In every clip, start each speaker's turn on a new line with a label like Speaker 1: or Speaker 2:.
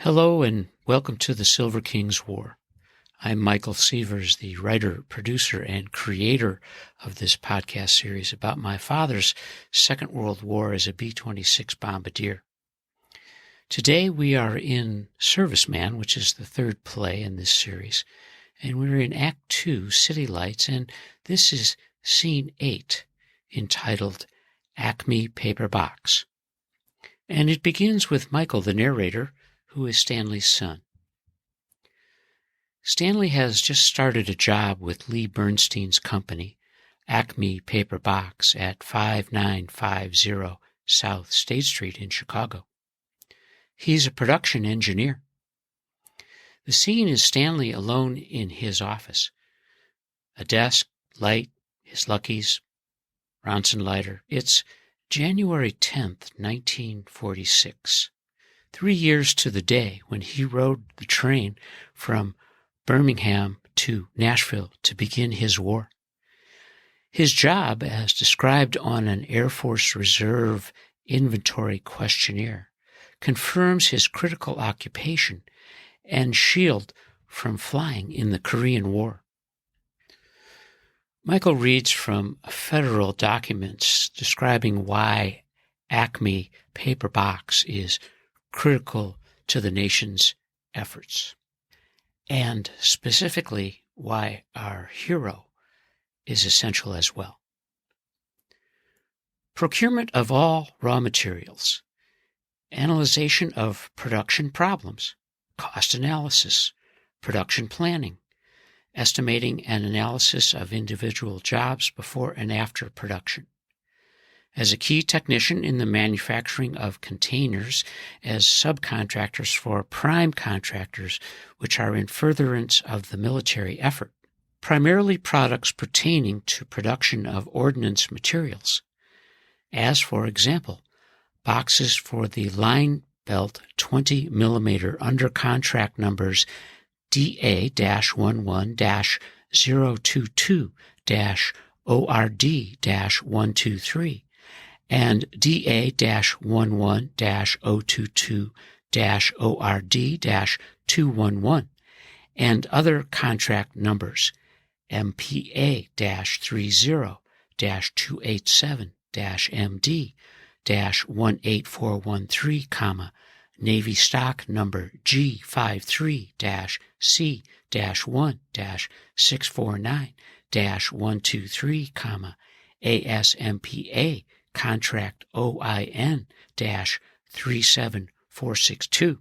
Speaker 1: Hello and welcome to the Silver King's War. I'm Michael Sievers, the writer, producer, and creator of this podcast series about my father's Second World War as a B-26 bombardier. Today we are in Serviceman, which is the third play in this series, and we're in Act 2, City Lights, and this is Scene 8, entitled Acme Paper Box. And it begins with Michael, the narrator, who is Stanley's son. Stanley has just started a job with Lee Bernstein's company, Acme Paper Box, at 5950 South State Street in Chicago. He's a production engineer. The scene is Stanley alone in his office. A desk, light, his Luckies, Ronson lighter. It's January 10th, 1946. 3 years to the day when he rode the train from Birmingham to Nashville to begin his war. His job, as described on an Air Force Reserve inventory questionnaire, confirms his critical occupation and shield from flying in the Korean War. Michael reads from federal documents describing why Acme Paper Box is critical to the nation's efforts, and specifically why our hero is essential as well. Procurement of all raw materials, analyzation of production problems, cost analysis, production planning, estimating and analysis of individual jobs before and after production. As a key technician in the manufacturing of containers as subcontractors for prime contractors, which are in furtherance of the military effort, primarily products pertaining to production of ordnance materials, as, for example, boxes for the line belt 20 mm under contract numbers DA-11-022-ORD-123, and DA-1-022-ORD-211, and other contract numbers MPA-30-287-MD-18413, Navy stock number G53-C-1-649-123, ASMPA Contract OIN-37462.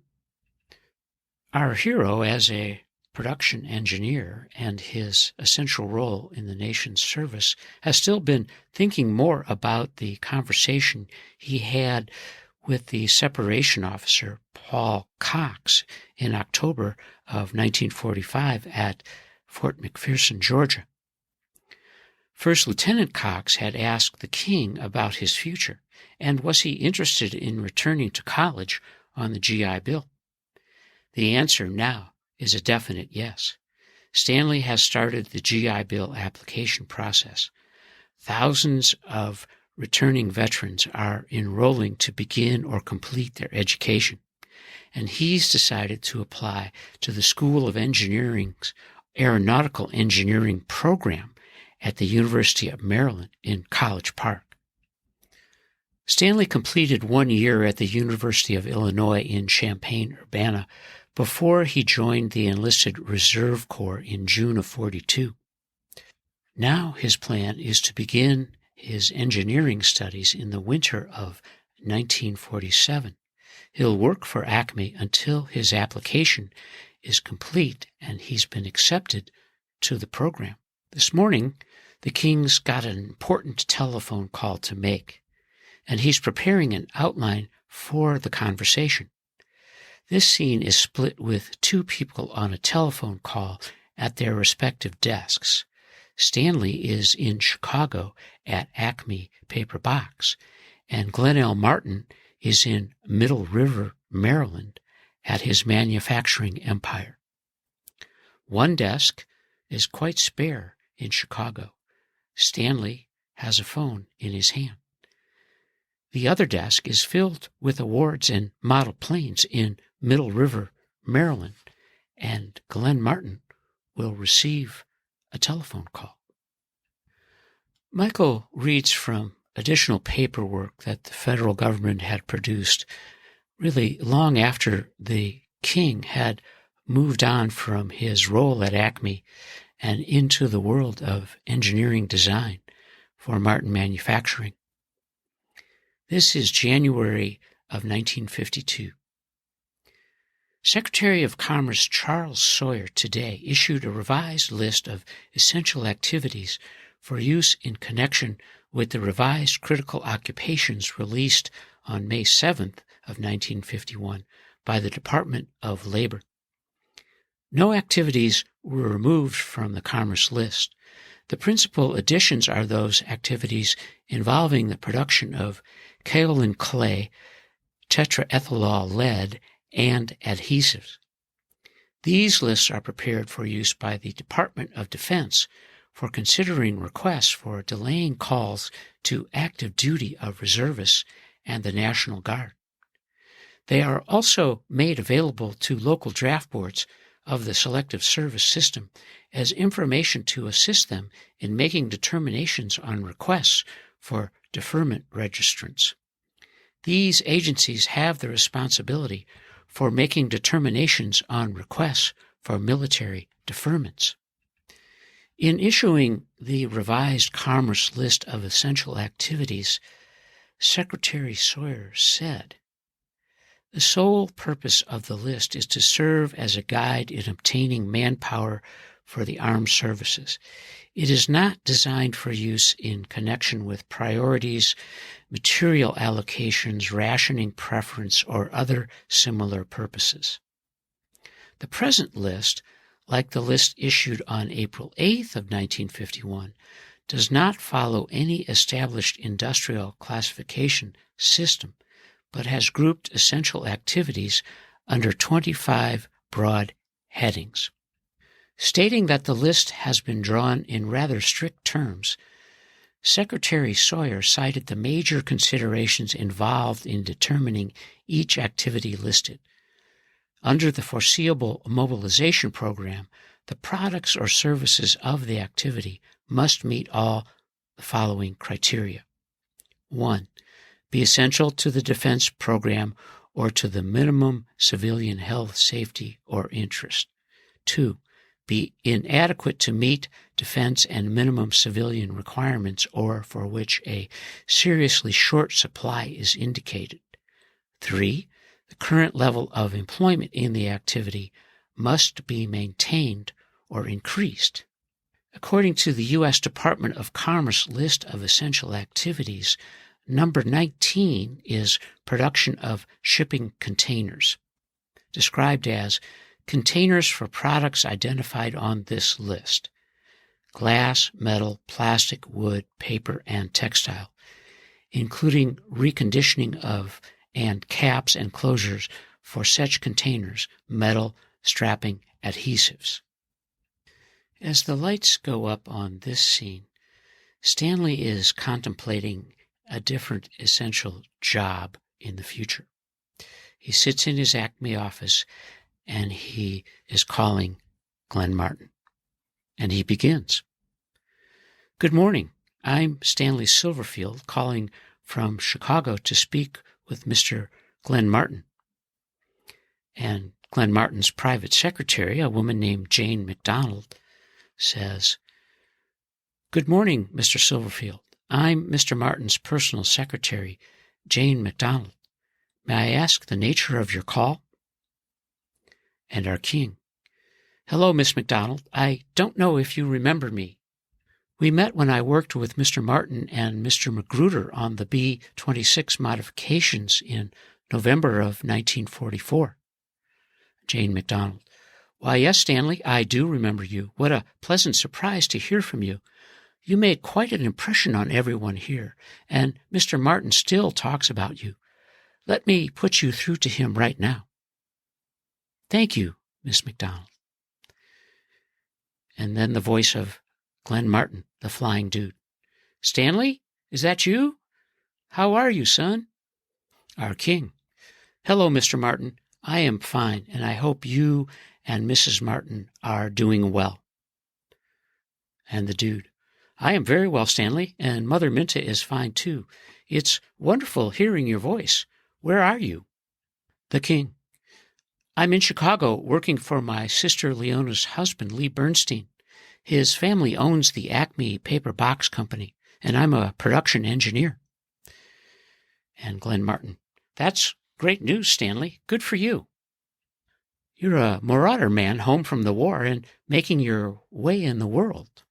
Speaker 1: Our hero, as a production engineer and his essential role in the nation's service, has still been thinking more about the conversation he had with the separation officer, Paul Cox, in October of 1945 at Fort McPherson, Georgia. First Lieutenant Cox had asked the king about his future, and was he interested in returning to college on the GI Bill? The answer now is a definite yes. Stanley has started the GI Bill application process. Thousands of returning veterans are enrolling to begin or complete their education, and he's decided to apply to the School of Engineering's Aeronautical Engineering program at the University of Maryland in College Park. Stanley completed 1 year at the University of Illinois in Champaign-Urbana before he joined the enlisted Reserve Corps in June of 42. Now his plan is to begin his engineering studies in the winter of 1947. He'll work for Acme until his application is complete and he's been accepted to the program. This morning, the King's got an important telephone call to make, and he's preparing an outline for the conversation. This scene is split with two people on a telephone call at their respective desks. Stanley is in Chicago at Acme Paper Box, and Glenn Martin is in Middle River, Maryland, at his manufacturing empire. One desk is quite spare in Chicago. Stanley has a phone in his hand. The other desk is filled with awards and model planes in Middle River, Maryland, and Glenn Martin will receive a telephone call. Michael reads from additional paperwork that the federal government had produced really long after the king had moved on from his role at Acme and into the world of engineering design for Martin Manufacturing. This is January of 1952. Secretary of Commerce Charles Sawyer today issued a revised list of essential activities for use in connection with the revised critical occupations released on May 7th of 1951 by the Department of Labor. No activities were removed from the Commerce list. The principal additions are those activities involving the production of kaolin clay, tetraethylol lead, and adhesives. These lists are prepared for use by the Department of Defense for considering requests for delaying calls to active duty of reservists and the National Guard. They are also made available to local draft boards of the Selective Service System as information to assist them in making determinations on requests for deferment registrants. These agencies have the responsibility for making determinations on requests for military deferments. In issuing the revised Commerce list of essential activities, Secretary Sawyer said, "The sole purpose of the list is to serve as a guide in obtaining manpower for the armed services. It is not designed for use in connection with priorities, material allocations, rationing preference, or other similar purposes." The present list, like the list issued on April 8th of 1951, does not follow any established industrial classification system, but has grouped essential activities under 25 broad headings. Stating that the list has been drawn in rather strict terms, Secretary Sawyer cited the major considerations involved in determining each activity listed. Under the foreseeable mobilization program, the products or services of the activity must meet all the following criteria. 1. Be essential to the defense program or to the minimum civilian health, safety, or interest. 2. Be inadequate to meet defense and minimum civilian requirements or for which a seriously short supply is indicated. 3. The current level of employment in the activity must be maintained or increased. According to the U.S. Department of Commerce list of essential activities, number 19 is production of shipping containers, described as containers for products identified on this list: glass, metal, plastic, wood, paper, and textile, including reconditioning of and caps and closures for such containers, metal, strapping, adhesives. As the lights go up on this scene, Stanley is contemplating a different essential job in the future. He sits in his Acme office and he is calling Glenn Martin. And he begins. "Good morning. I'm Stanley Silverfield calling from Chicago to speak with Mr. Glenn Martin." And Glenn Martin's private secretary, a woman named Jane McDonald, says, "Good morning, Mr. Silverfield. I'm Mr. Martin's personal secretary, Jane McDonald. May I ask the nature of your call?" And our king, "Hello, Miss McDonald. I don't know if you remember me. We met when I worked with Mr. Martin and Mr. Magruder on the B-26 modifications in November of 1944. Jane McDonald, "Why, yes, Stanley, I do remember you. What a pleasant surprise to hear from you. You made quite an impression on everyone here, and Mr. Martin still talks about you. Let me put you through to him right now." "Thank you, Miss McDonald." And then the voice of Glenn Martin, the flying dude. "Stanley, is that you? How are you, son? Our king. Hello, Mr. Martin. I am fine, and I hope you and Mrs. Martin are doing well. And the dude. I am very well, Stanley, and Mother Minta is fine, too. It's wonderful hearing your voice. Where are you? The king. I'm in Chicago working for my sister Leona's husband, Lee Bernstein. His family owns the Acme Paper Box Company, and I'm a production engineer. And Glenn Martin. That's great news, Stanley. Good for you. You're a marauder man home from the war and making your way in the world.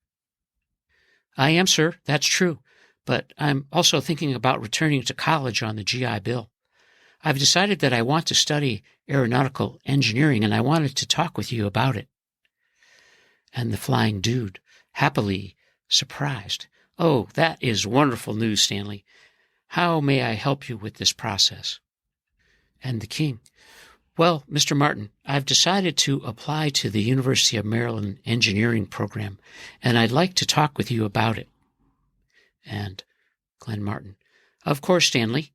Speaker 1: I am, sir. That's true. But I'm also thinking about returning to college on the GI Bill. I've decided that I want to study aeronautical engineering, and I wanted to talk with you about it. And the flying dude, happily surprised. Oh, that is wonderful news, Stanley. How may I help you with this process? And the king. Well, Mr. Martin, I've decided to apply to the University of Maryland engineering program, and I'd like to talk with you about it. And Glenn Martin. Of course, Stanley.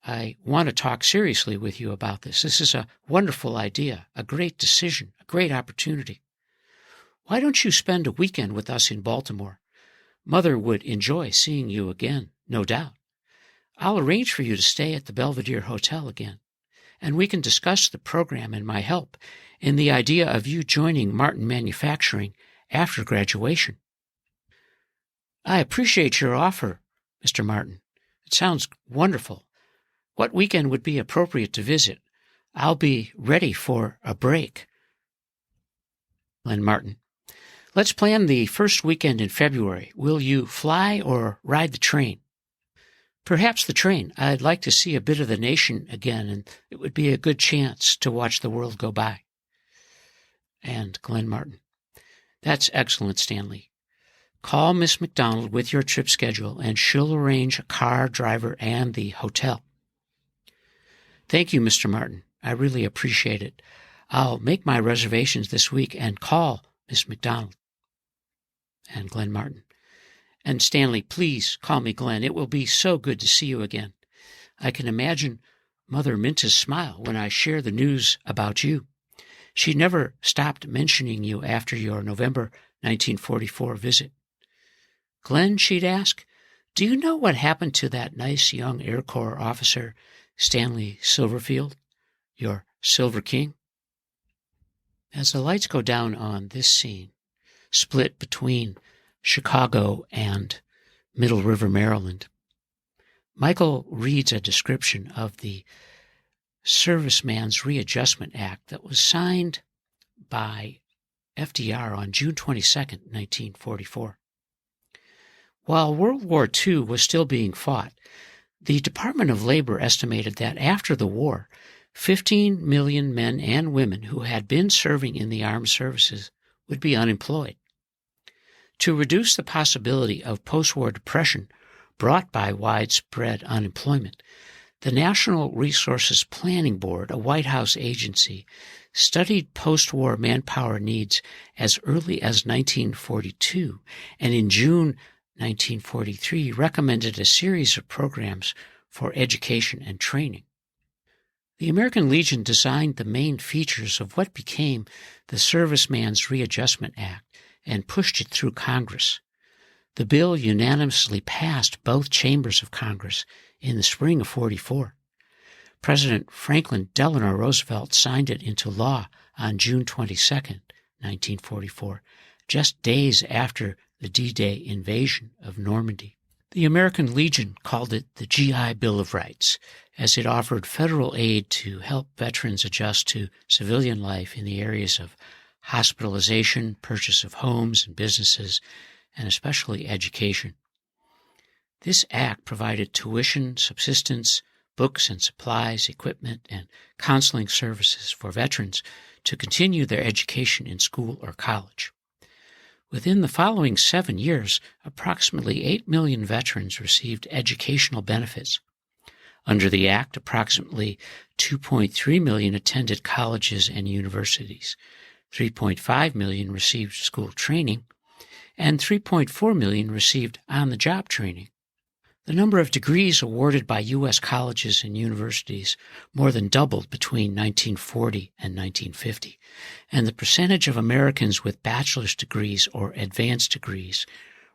Speaker 1: I want to talk seriously with you about this. This is a wonderful idea, a great decision, a great opportunity. Why don't you spend a weekend with us in Baltimore? Mother would enjoy seeing you again, no doubt. I'll arrange for you to stay at the Belvedere Hotel again, and we can discuss the program and my help in the idea of you joining Martin Manufacturing after graduation. I appreciate your offer, Mr. Martin. It sounds wonderful. What weekend would be appropriate to visit? I'll be ready for a break. Glenn Martin. Let's plan the first weekend in February. Will you fly or ride the train? Perhaps the train. I'd like to see a bit of the nation again, and it would be a good chance to watch the world go by. And Glenn Martin. That's excellent, Stanley. Call Miss McDonald with your trip schedule, and she'll arrange a car, driver, and the hotel. Thank you, Mr. Martin. I really appreciate it. I'll make my reservations this week and call Miss McDonald. And Glenn Martin. And Stanley, please call me Glenn. It will be so good to see you again. I can imagine Mother Minta's smile when I share the news about you. She never stopped mentioning you after your November 1944 visit. Glenn, she'd ask, do you know what happened to that nice young Air Corps officer, Stanley Silverfield, your Silver King? As the lights go down on this scene, split between Chicago and Middle River, Maryland, Michael reads a description of the Serviceman's Readjustment Act that was signed by FDR on June 22, 1944. While World War II was still being fought, the Department of Labor estimated that after the war, 15 million men and women who had been serving in the armed services would be unemployed. To reduce the possibility of post-war depression brought by widespread unemployment, the National Resources Planning Board, a White House agency, studied post-war manpower needs as early as 1942, and in June 1943 recommended a series of programs for education and training. The American Legion designed the main features of what became the Serviceman's Readjustment Act and pushed it through Congress. The bill unanimously passed both chambers of Congress in the spring of 44. President Franklin Delano Roosevelt signed it into law on June 22, 1944, just days after the D-Day invasion of Normandy. The American Legion called it the GI Bill of Rights, as it offered federal aid to help veterans adjust to civilian life in the areas of hospitalization, purchase of homes and businesses, and especially education. This act provided tuition, subsistence, books and supplies, equipment, and counseling services for veterans to continue their education in school or college. Within the following 7 years, approximately 8 million veterans received educational benefits. Under the Act, approximately 2.3 million attended colleges and universities, 3.5 million received school training, and 3.4 million received on-the-job training. The number of degrees awarded by U.S. colleges and universities more than doubled between 1940 and 1950, and the percentage of Americans with bachelor's degrees or advanced degrees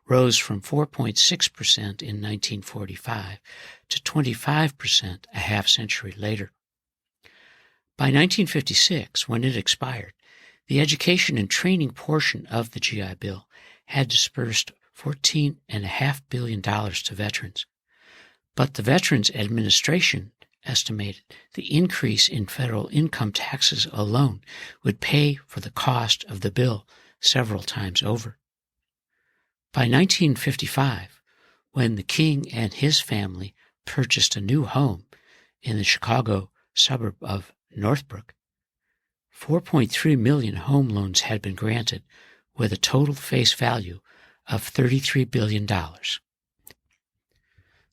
Speaker 1: rose from 4.6% in 1945 to 25% a half-century later. By 1956, when it expired, the education and training portion of the GI Bill had dispersed $14.5 billion to veterans. But the Veterans Administration estimated the increase in federal income taxes alone would pay for the cost of the bill several times over. By 1955, when the king and his family purchased a new home in the Chicago suburb of Northbrook, 4.3 million home loans had been granted with a total face value of $33 billion.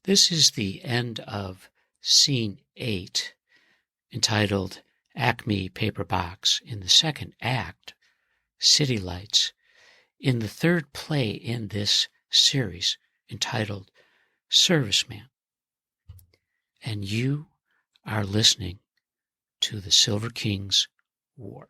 Speaker 1: This is the end of Scene 8, entitled Acme Paper Box. In the second act, City Lights, in the third play in this series, entitled Serviceman. And you are listening to the Silver King's War.